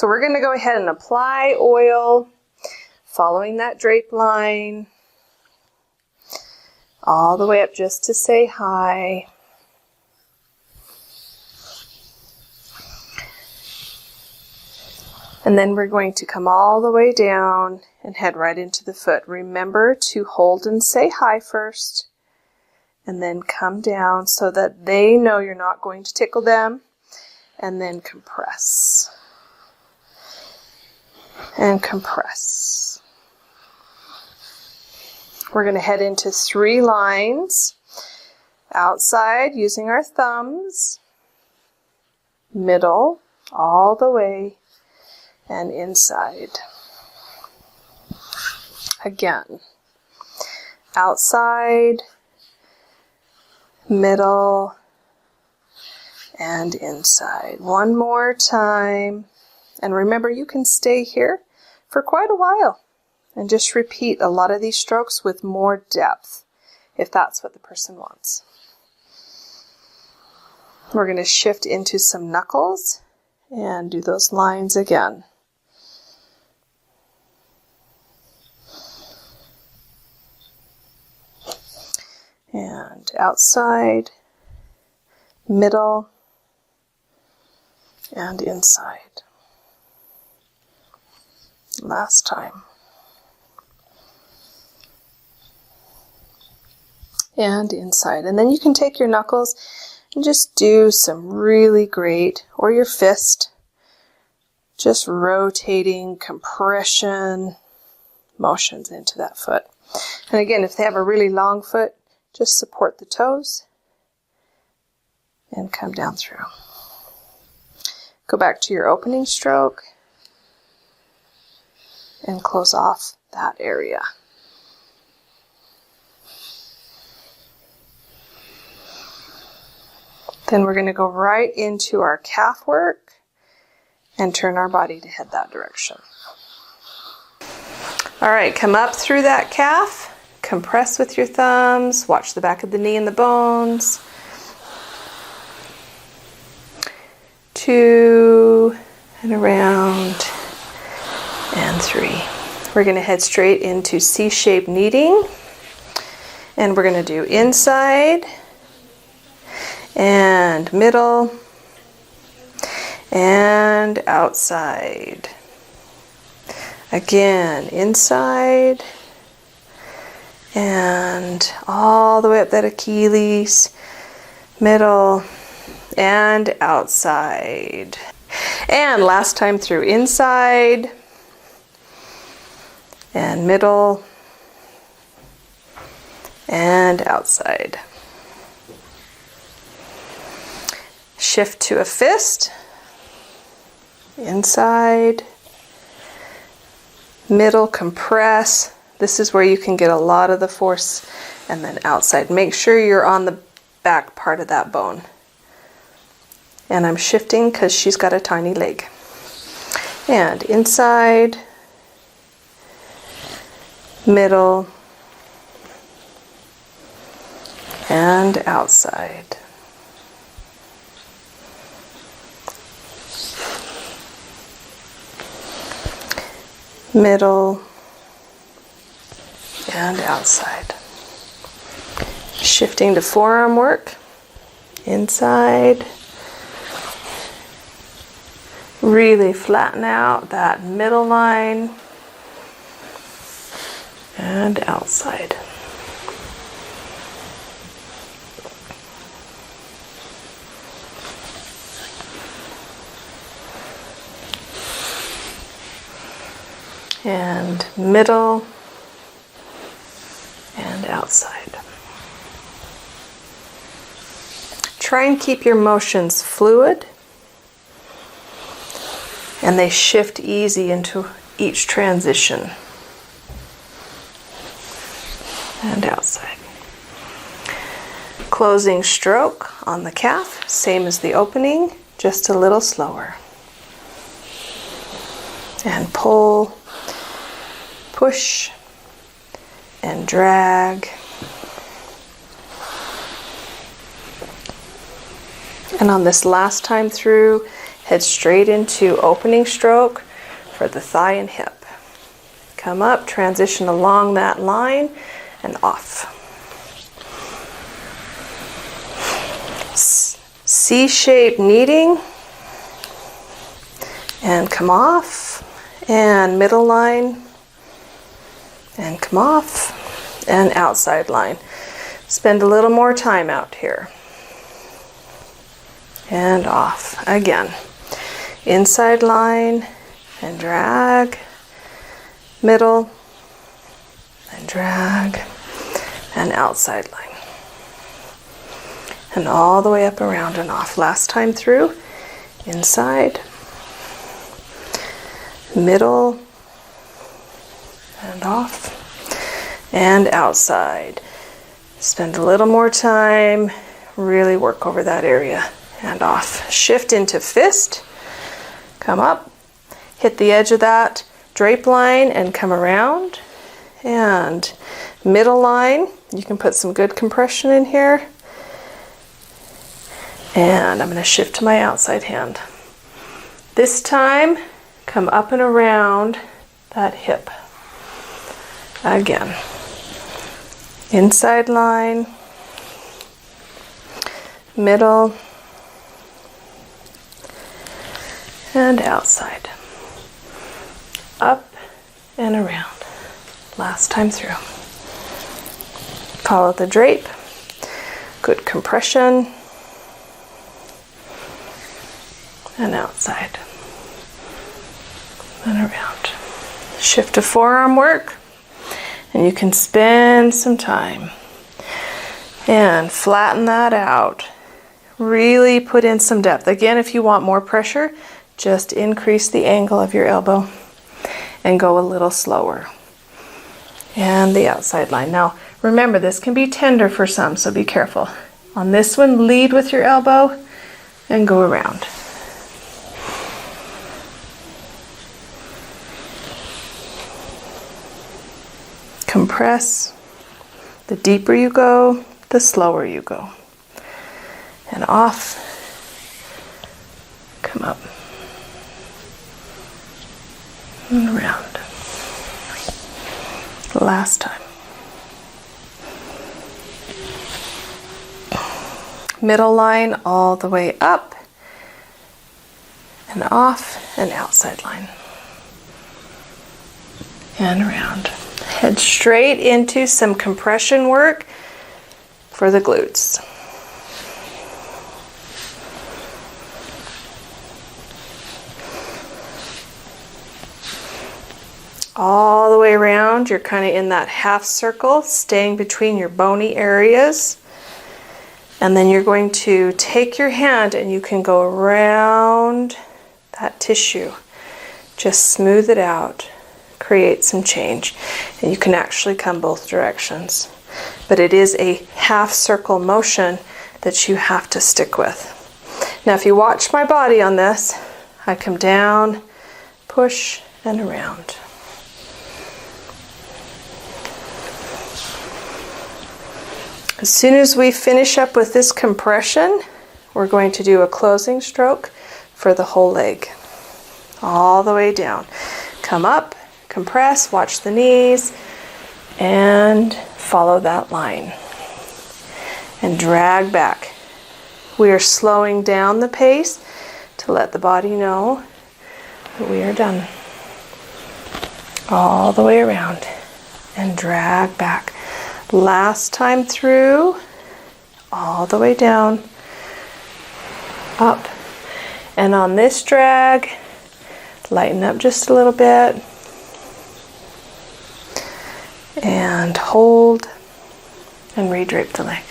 So we're going to go ahead and apply oil, following that drape line, all the way up just to say hi. And then we're going to come all the way down and head right into the foot. Remember to hold and say hi first, and then come down so that they know you're not going to tickle them, and then compress. And compress. We're going to head into 3 lines. Outside using our thumbs, middle, all the way, and inside. Again, outside, middle, and inside. One more time. And remember, you can stay here for quite a while and just repeat a lot of these strokes with more depth, if that's what the person wants. We're going to shift into some knuckles and do those lines again. And outside, middle, and inside. Last time. And inside. And then you can take your knuckles and just do some really great, or your fist, just rotating compression motions into that foot. And again, if they have a really long foot, just support the toes and come down through. Go back to your opening stroke and close off that area. Then we're going to go right into our calf work and turn our body to head that direction. All right, come up through that calf. Compress with your thumbs, watch the back of the knee and the bones. 2, and around, and 3. We're going to head straight into C-shaped kneading, and we're going to do inside, and middle, and outside. Again, inside, and all the way up that Achilles, middle, and outside. And last time through, inside, and middle, and outside. Shift to a fist, inside, middle, compress. This is where you can get a lot of the force, and then outside. Make sure you're on the back part of that bone. And I'm shifting because she's got a tiny leg. And inside, middle, and outside. Middle, and outside. Shifting to forearm work, inside. Really flatten out that middle line, and outside. And middle, and outside. Try and keep your motions fluid, and they shift easy into each transition. And outside. Closing stroke on the calf, same as the opening, just a little slower. And pull, push, and drag. And on this last time through, head straight into opening stroke for the thigh and hip. Come up, transition along that line and off. C-shaped kneading and come off, and middle line and come off, and outside line. Spend a little more time out here. And off again. Inside line and drag, middle and drag, and outside line. And all the way up, around, and off. Last time through, inside, middle, and off, and outside. Spend a little more time, really work over that area, and off. Shift into fist, come up, hit the edge of that drape line and come around, and middle line. You can put some good compression in here. And I'm going to shift to my outside hand. This time, come up and around that hip. Again. Inside line, middle, and outside. Up and around. Last time through. Follow the drape. Good compression. And outside and around. Shift to forearm work, and you can spend some time and flatten that out. Really put in some depth. Again, if you want more pressure, just increase the angle of your elbow and go a little slower. And the outside line. Now remember, this can be tender for some, so be careful. On this one, lead with your elbow and go around. Compress. The deeper you go, the slower you go. And off. Come up. And around. Last time. Middle line all the way up. And off, and outside line. And around. Head straight into some compression work for the glutes. All the way around, you're kind of in that half circle, staying between your bony areas. And then you're going to take your hand and you can go around that tissue. Just smooth it out. Create some change, and you can actually come both directions, but it is a half circle motion that you have to stick with. Now if you watch my body on this, I come down, push, and around. As soon as we finish up with this compression, we're going to do a closing stroke for the whole leg, all the way down. Come up, compress, watch the knees, and follow that line. And drag back. We are slowing down the pace to let the body know that we are done. All the way around and drag back. Last time through, all the way down, up. And on this drag, lighten up just a little bit. And hold and redrape the leg.